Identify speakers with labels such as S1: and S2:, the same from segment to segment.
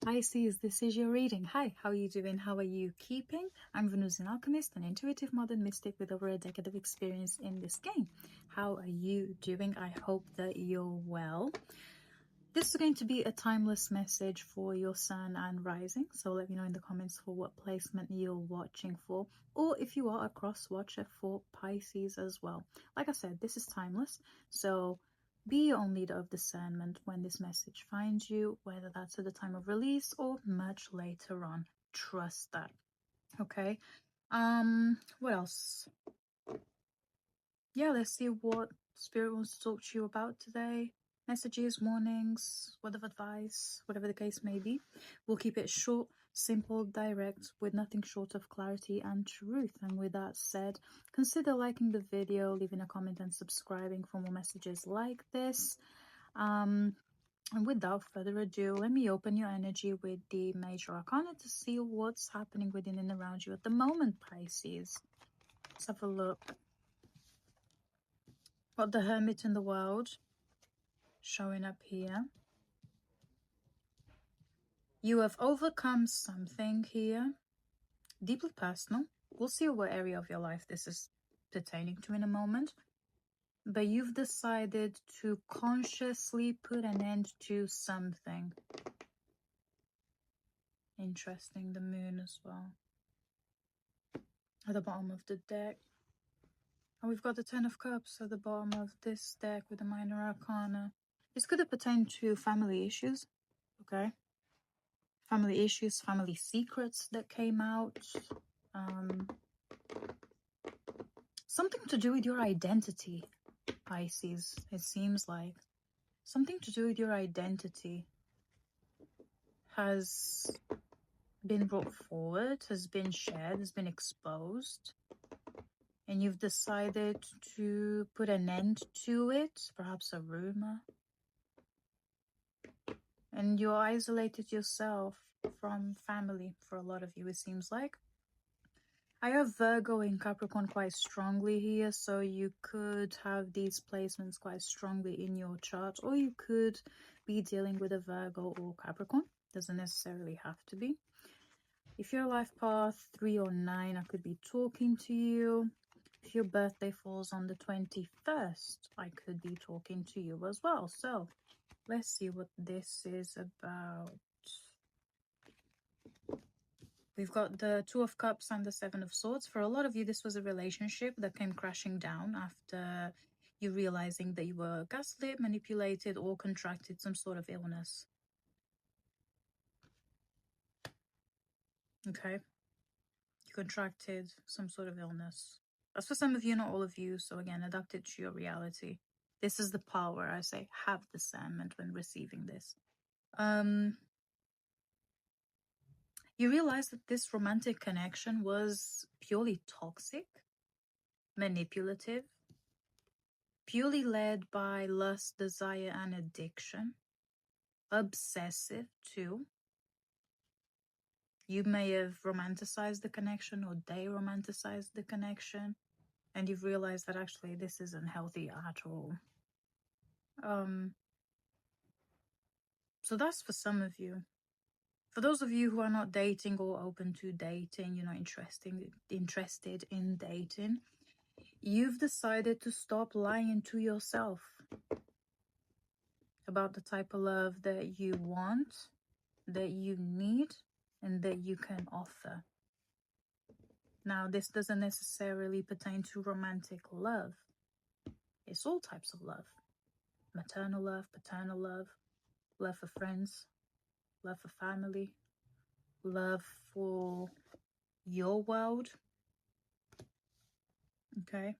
S1: Pisces, this is your reading. Hi, how are you doing? How are you keeping? I'm Venusian Alchemist, an intuitive modern mystic with over a decade of experience in this game. How are you doing? I hope that you're well. This is going to be a timeless message for your sun and rising, so let me know in the comments for what placement you're watching for, or if you are a cross watcher for Pisces as well. Like I said, this is timeless, so be your own leader of discernment when this message finds you, whether that's at the time of release or much later on. Trust that. Okay. What else? Yeah, let's see what Spirit wants to talk to you about today. Messages, warnings, word of advice, whatever the case may be. We'll keep it short, simple, direct, with nothing short of clarity and truth. And with that said, consider liking the video, leaving a comment and subscribing for more messages like this. And without further ado, let me open your energy with the Major Arcana to see what's happening within and around you at the moment, Pisces. Let's have a look. Got the Hermit in the World showing up here. You have overcome something here, deeply personal. We'll see what area of your life this is pertaining to in a moment. But you've decided to consciously put an end to something. Interesting, the Moon as well. At the bottom of the deck. And we've got the Ten of Cups at the bottom of this deck with the Minor Arcana. This could have pertained to family issues, okay? Family issues, family secrets that came out. Something to do with your identity, Pisces, it seems like. Something to do with your identity has been brought forward, has been shared, has been exposed. And you've decided to put an end to it, perhaps a rumor. And you isolated yourself from family for a lot of you, it seems like. I have Virgo in Capricorn quite strongly here, so you could have these placements quite strongly in your chart, or you could be dealing with a Virgo or Capricorn. Doesn't necessarily have to be. If your life path 3 or 9, I could be talking to you. If your birthday falls on the 21st, I could be talking to you as well. So let's see what this is about. We've got the Two of Cups and the Seven of Swords. For a lot of you, this was a relationship that came crashing down after you realizing that you were gaslit, manipulated, or contracted some sort of illness. Okay? You contracted some sort of illness. That's for some of you, not all of you. So again, adapt it to your reality. This is the power, I say, have discernment when receiving this. You realize that this romantic connection was purely toxic, manipulative, purely led by lust, desire, and addiction, obsessive too. You may have romanticized the connection, or they romanticized the connection, and you've realized that actually this isn't healthy at all. So that's for some of you. For those of you who are not dating or open to dating, you're not interested in dating, you've decided to stop lying to yourself about the type of love that you want, that you need, and that you can offer. Now, this doesn't necessarily pertain to romantic love. It's all types of love. Maternal love, paternal love, love for friends, love for family, love for your world. Okay?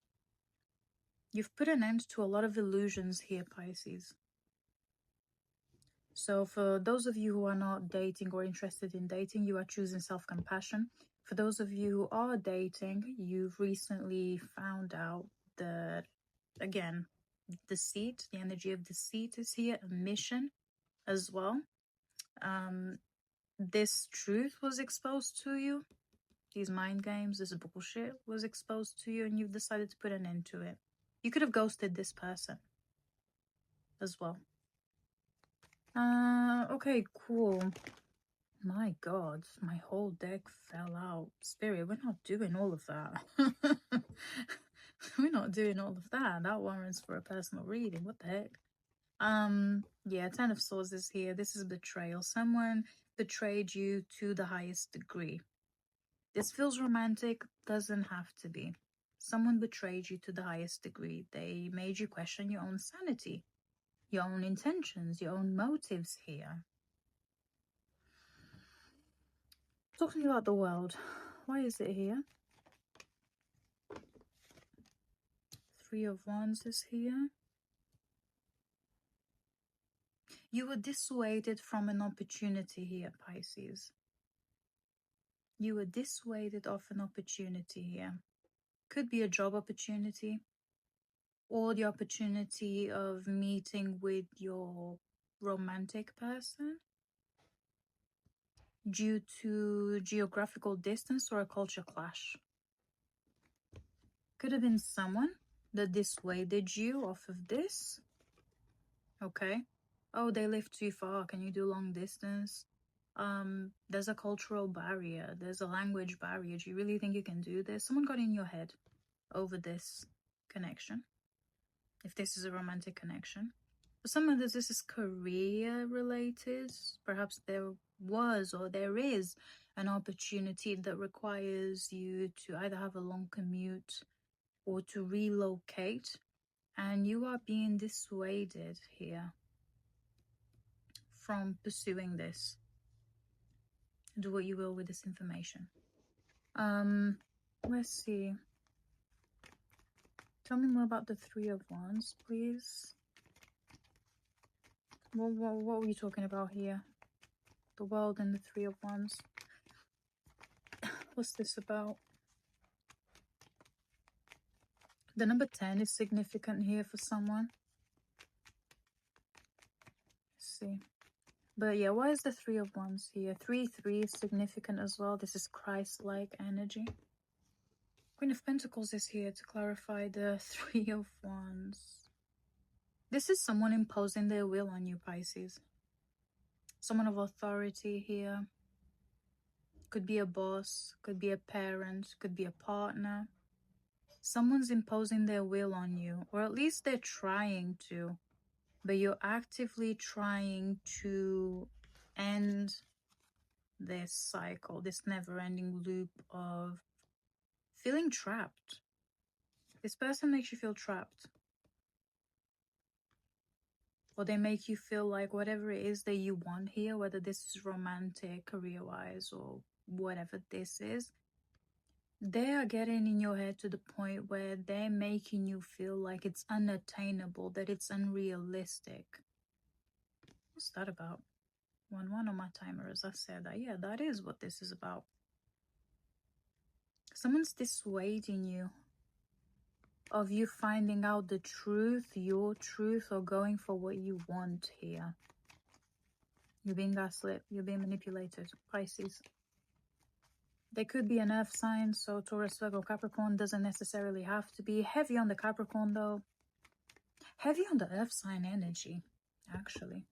S1: You've put an end to a lot of illusions here, Pisces. So for those of you who are not dating or interested in dating, you are choosing self-compassion. For those of you who are dating, you've recently found out that, again, deceit, the energy of deceit is here, omission as well. This truth was exposed to you. These mind games, this bullshit was exposed to you, and you've decided to put an end to it. You could have ghosted this person as well. Okay, cool. My God, my whole deck fell out. Spirit, we're not doing all of that. We're not doing all of that. That warrants for a personal reading. What the heck? Yeah, Ten of Swords is here. This is betrayal. Someone betrayed you to the highest degree. This feels romantic, doesn't have to be. Someone betrayed you to the highest degree. They made you question your own sanity, your own intentions, your own motives here. Talking about the world, why is it here? Three of Wands is here. You were dissuaded from an opportunity here, Pisces. You were dissuaded of an opportunity here. Could be a job opportunity or the opportunity of meeting with your romantic person due to geographical distance or a culture clash. Could have been someone that dissuaded you off of this. Okay. Oh, they live too far. Can you do long distance? There's a cultural barrier. There's a language barrier. Do you really think you can do this? Someone got in your head over this connection. If this is a romantic connection. For some others, this is career related. Perhaps there was or there is an opportunity that requires you to either have a long commute or to relocate, and you are being dissuaded here from pursuing this. Do what you will with this information. Let's see. Tell me more about the Three of Wands, please. What were you talking about here? The world and the Three of Wands. What's this about? The number 10 is significant here for someone. Let's see. But yeah, why is the Three of Wands here? 3-3 is significant as well. This is Christ-like energy. Queen of Pentacles is here to clarify the Three of Wands. This is someone imposing their will on you, Pisces. Someone of authority here. Could be a boss, could be a parent, could be a partner. Someone's imposing their will on you, or at least they're trying to. But you're actively trying to end this cycle, this never-ending loop of feeling trapped. This person makes you feel trapped. Or they make you feel like whatever it is that you want here, whether this is romantic, career-wise, or whatever this is, they are getting in your head to the point where they're making you feel like it's unattainable, that it's unrealistic. What's that about? 1-1 on my timer, as I said that. Yeah, that is what this is about. Someone's dissuading you of you finding out the truth, your truth, or going for what you want here. You're being gaslit. You're being manipulated. Pisces. They could be an earth sign, so Taurus, Virgo, Capricorn doesn't necessarily have to be. Heavy on the Capricorn, though. Heavy on the earth sign energy, actually.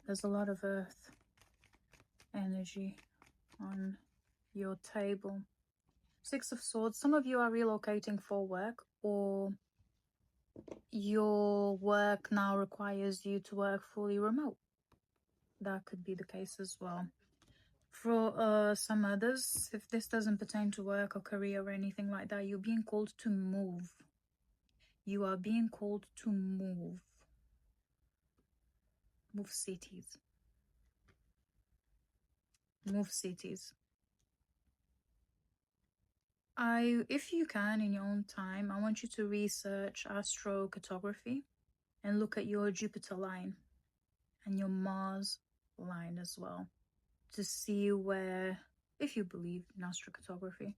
S1: There's a lot of earth energy on your table. Six of Swords. Some of you are relocating for work, or your work now requires you to work fully remote. That could be the case as well. For some others, if this doesn't pertain to work or career or anything like that, you're being called to move. You are being called to move. Move cities. Move cities. If you can, in your own time, I want you to research astrocartography and look at your Jupiter line and your Mars line as well, to see where, if you believe in astrocartography,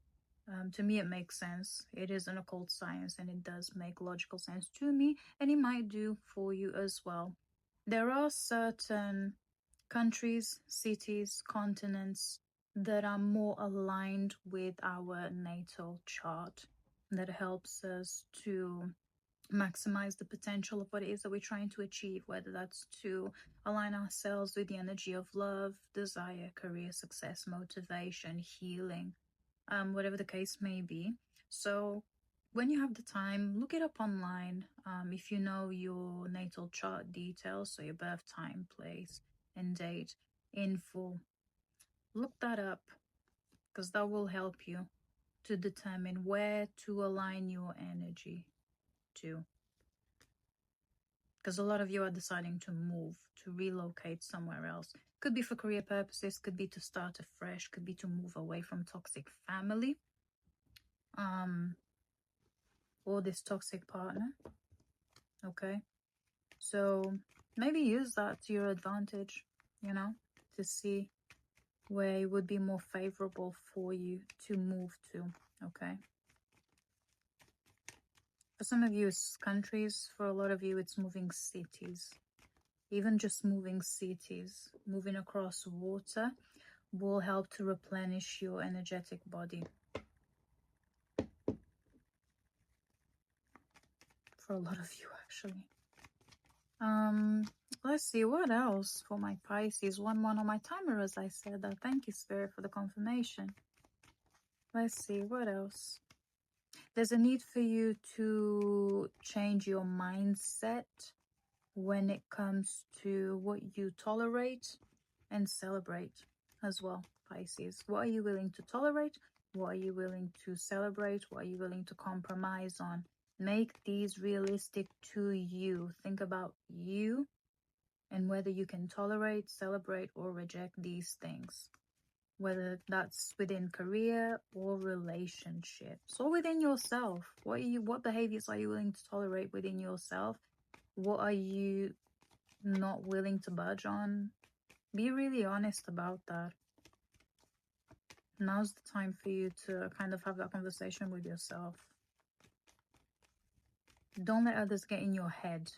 S1: to me it makes sense. It is an occult science and it does make logical sense to me, and it might do for you as well. There are certain countries, cities, continents that are more aligned with our natal chart, that helps us to maximize the potential of what it is that we're trying to achieve, whether that's to align ourselves with the energy of love, desire, career, success, motivation, healing, whatever the case may be. So when you have the time, look it up online. If you know your natal chart details, so your birth time, place, and date in full, look that up, because that will help you to determine where to align your energy to. Because a lot of you are deciding to move, to relocate somewhere else. Could be for career purposes, could be to start afresh, could be to move away from toxic family, or this toxic partner. Okay, so maybe use that to your advantage, you know, to see where it would be more favorable for you to move to. Okay, for some of you it's countries, for a lot of you it's moving cities. Even just moving cities, moving across water will help to replenish your energetic body. For a lot of you, actually. Let's see, what else for my Pisces? 1-1 on my timer, as I said. Thank you, Spirit, for the confirmation. Let's see, what else? There's a need for you to change your mindset when it comes to what you tolerate and celebrate as well, Pisces. What are you willing to tolerate? What are you willing to celebrate? What are you willing to compromise on? Make these realistic to you. Think about you and whether you can tolerate, celebrate, or reject these things. Whether that's within career or relationships or within yourself. What behaviors are you willing to tolerate within yourself? What are you not willing to budge on? Be really honest about that. Now's the time for you to kind of have that conversation with yourself. Don't let others get in your head.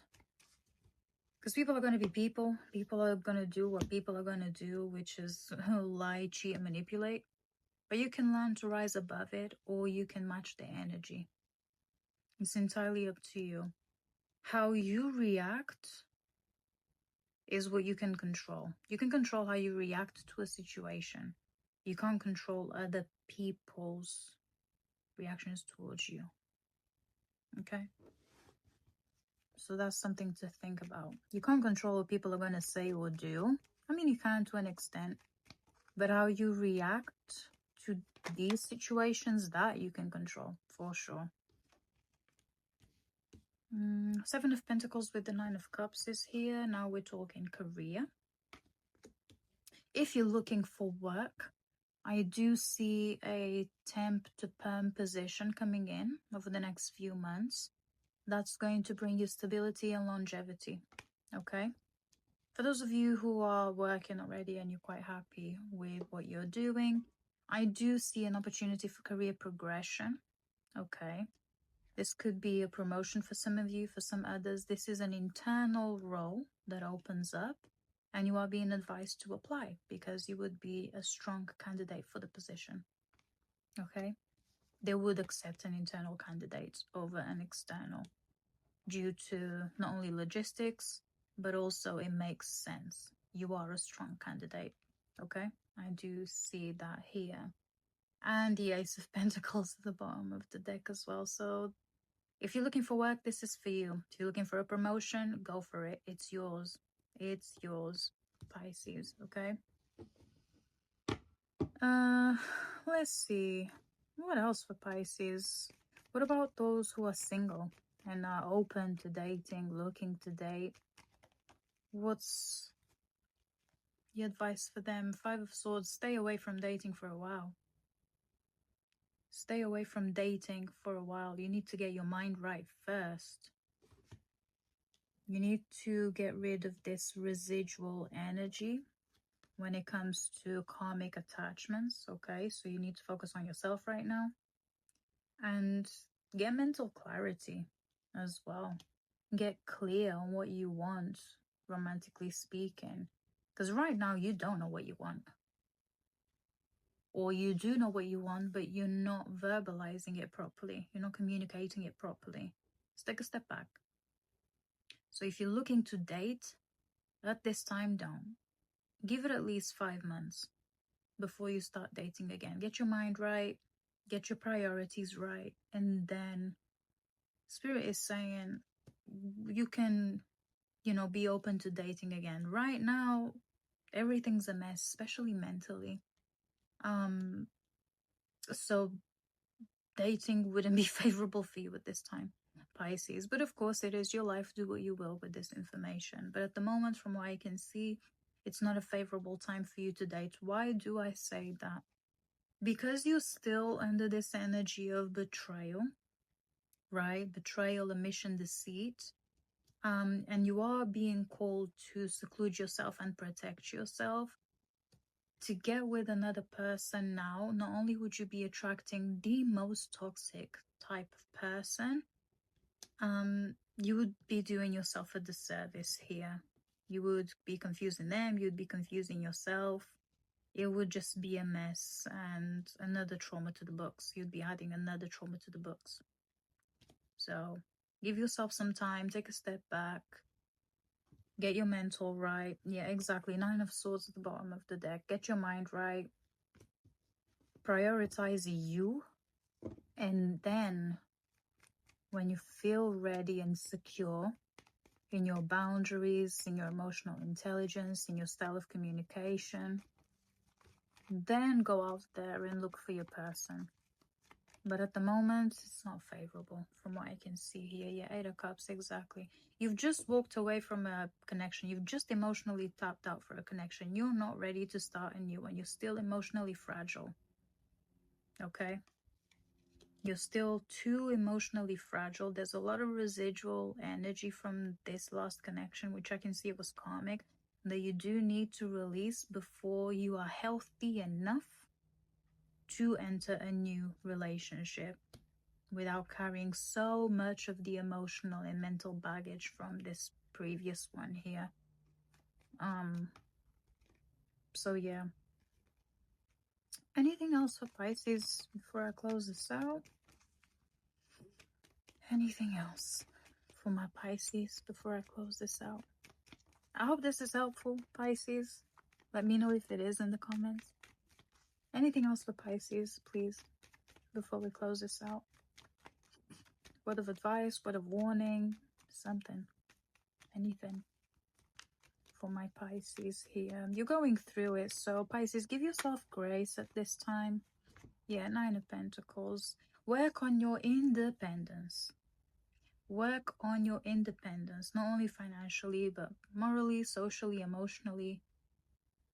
S1: Because people are going to be people. People are going to do what people are going to do, which is lie, cheat, and manipulate. But you can learn to rise above it, or you can match their energy. It's entirely up to you. How you react is what you can control. You can control how you react to a situation. You can't control other people's reactions towards you. Okay? So that's something to think about. You can't control what people are going to say or do. I mean, you can to an extent. But how you react to these situations, that you can control, for sure. 7 of Pentacles with the 9 of Cups is here. Now we're talking career. If you're looking for work, I do see a temp to perm position coming in over the next few months. That's going to bring you stability and longevity, okay? For those of you who are working already and you're quite happy with what you're doing, I do see an opportunity for career progression, okay? This could be a promotion for some of you. For some others, this is an internal role that opens up, and you are being advised to apply because you would be a strong candidate for the position, okay? They would accept an internal candidate over an external due to not only logistics, but also it makes sense. You are a strong candidate, okay? I do see that here. And the Ace of Pentacles at the bottom of the deck as well. So if you're looking for work, this is for you. If you're looking for a promotion, go for it. It's yours. It's yours, Pisces, okay? Let's see. What else for Pisces? What about those who are single and are open to dating, looking to date? What's the advice for them? 5 of Swords, stay away from dating for a while. Stay away from dating for a while. You need to get your mind right first. You need to get rid of this residual energy when it comes to karmic attachments, okay? So you need to focus on yourself right now. And get mental clarity as well. Get clear on what you want, romantically speaking. Because right now you don't know what you want. Or you do know what you want, but you're not verbalizing it properly. You're not communicating it properly. Just take a step back. So if you're looking to date, at this time, don't. Give it at least 5 months before you start dating again. Get your mind right, get your priorities right, and then Spirit is saying you can, be open to dating again. Right now, everything's a mess, especially mentally. So dating wouldn't be favorable for you at this time, Pisces. But of course, it is your life. Do what you will with this information. But at the moment, from what I can see, it's not a favorable time for you to date. Why do I say that? Because you're still under this energy of betrayal, right? Betrayal, omission, deceit. And you are being called to seclude yourself and protect yourself. To get with another person now, not only would you be attracting the most toxic type of person, you would be doing yourself a disservice here. You would be confusing them, you'd be confusing yourself. It would just be a mess and another trauma to the books. You'd be adding another trauma to the books. So give yourself some time, take a step back, get your mental right. Yeah, exactly. 9 of Swords at the bottom of the deck. Get your mind right. Prioritize you. And then when you feel ready and secure in your boundaries, in your emotional intelligence, in your style of communication, then go out there and look for your person. But at the moment, it's not favorable from what I can see here. Yeah, 8 of Cups, exactly. You've just walked away from a connection. You've just emotionally tapped out for a connection. You're not ready to start a new one. You're still emotionally fragile. Okay? You're still too emotionally fragile. There's a lot of residual energy from this last connection, which I can see was karmic, that you do need to release before you are healthy enough to enter a new relationship without carrying so much of the emotional and mental baggage from this previous one here. So yeah. Anything else for Pisces before I close this out? Anything else for my Pisces before I close this out? I hope this is helpful, Pisces. Let me know if it is in the comments. Anything else for Pisces, please, before we close this out? Word of advice, word of warning, something, anything for my Pisces here. You're going through it, so Pisces, give yourself grace at this time. Yeah, 9 of Pentacles. Work on your independence. Work on your independence, not only financially, but morally, socially, emotionally.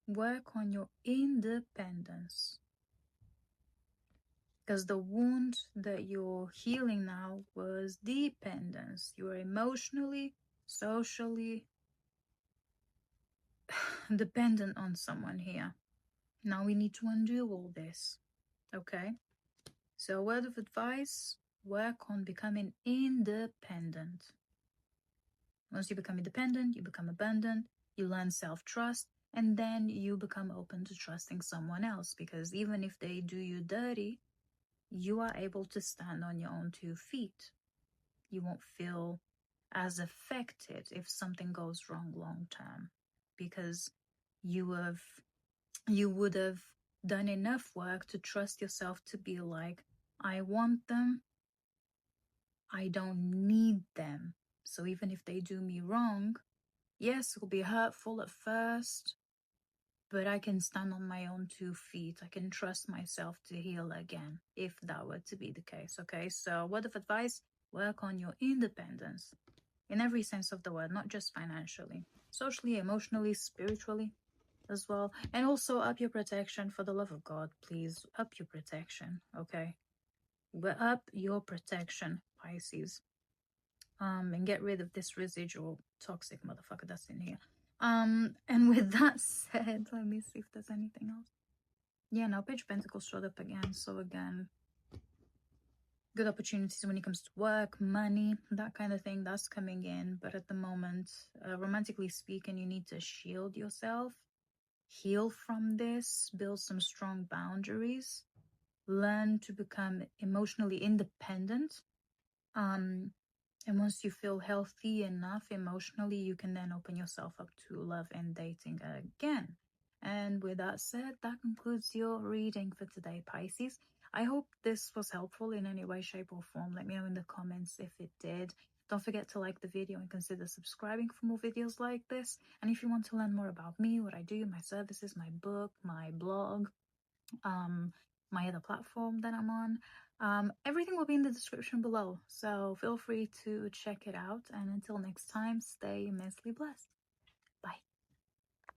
S1: Work on your independence. Because the wound that you're healing now was dependence. You were emotionally, socially dependent on someone here. Now we need to undo all this. Okay? So a word of advice, work on becoming independent. Once you become independent, you become abundant, you learn self-trust, and then you become open to trusting someone else, because even if they do you dirty, you are able to stand on your own 2 feet. You won't feel as affected if something goes wrong long term, because you would have done enough work to trust yourself to be like, I want them, I don't need them. So even if they do me wrong, yes, it'll be hurtful at first, but I can stand on my own 2 feet. I can trust myself to heal again, if that were to be the case, okay? So word of advice, work on your independence in every sense of the word, not just financially, socially, emotionally, spiritually as well. And also up your protection, for the love of God, please, up your protection, okay? But up your protection, Pisces. And get rid of this residual toxic motherfucker that's in here. And with that said, let me see if there's anything else. Yeah, now Page of Pentacles showed up again. So again, good opportunities when it comes to work, money, that kind of thing, that's coming in. But at the moment, romantically speaking, you need to shield yourself, heal from this, build some strong boundaries, learn to become emotionally independent. And once you feel healthy enough emotionally, you can then open yourself up to love and dating again. And with that said, that concludes your reading for today, Pisces. I hope this was helpful in any way, shape, or form. Let me know in the comments if it did. Don't forget to like the video and consider subscribing for more videos like this. And if you want to learn more about me, what I do, my services, my book, my blog, my other platform that I'm on, everything will be in the description below. So feel free to check it out. And until next time, stay immensely blessed.